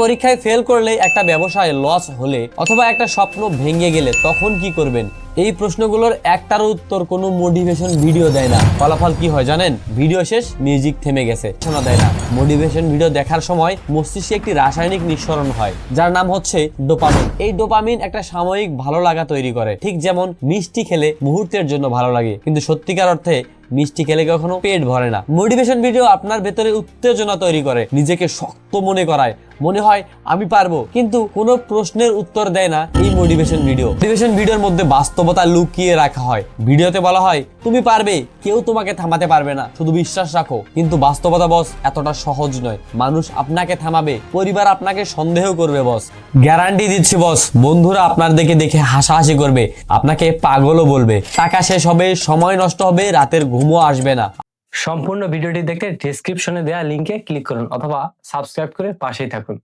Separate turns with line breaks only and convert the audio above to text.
পরীক্ষায় ফেল করলে, একটা ব্যবসায় লস হলে অথবা একটা স্বপ্ন ভেঙে গেলে তখন কি করবেন? এই প্রশ্নগুলোর একটার উত্তর কোনো মোটিভেশন ভিডিও দেয় না। ফলাফল কি হয় জানেন? ভিডিও শেষ, মিউজিক থেমে গেছে। শোনা দেয় না। মোটিভেশন ভিডিও দেখার সময় মস্তিষ্কে একটি রাসায়নিক নিঃসরণ হয় যার নাম হচ্ছে ডোপামিন। এই ডোপামিন একটা সাময়িক ভালো লাগা তৈরি করে, ঠিক যেমন মিষ্টি খেলে মুহূর্তের জন্য ভালো লাগে, কিন্তু সত্যিকার অর্থে মিষ্টি খেলে কখনো পেট ভরে না। মোটিভেশন ভিডিও আপনার ভেতরে উত্তেজনা তৈরি করে, নিজেকে শক্ত মনে করায়, মনে হয় আমি পারবো, কিন্তু কোনো প্রশ্নের উত্তর দেয় না এই মোটিভেশন ভিডিও। মোটিভেশন ভিডিওর মধ্যে বাস্তবতা লুকিয়ে রাখা হয়। ভিডিওতে বলা হয় তুমি পারবে, কেউ তোমাকে থামাতে পারবে না, শুধু বিশ্বাস রাখো। কিন্তু বাস্তবতা বস এতটা সহজ নয়। মানুষ আপনাকে থামাবে, পরিবার আপনাকে সন্দেহ করবে বস, গ্যারান্টি দিচ্ছি বস। বন্ধুরা আপনার দেখে হাসাহাসি করবে, আপনাকে পাগলও বলবে। টাকা শেষ হবে, সময় নষ্ট হবে, রাতের ঘুমও আসবে না।
সম্পূর্ণ ভিডিওটি দেখতে ডেসক্রিপশনে দেওয়া লিংকে ক্লিক করুন অথবা সাবস্ক্রাইব করে পাশেই থাকুন।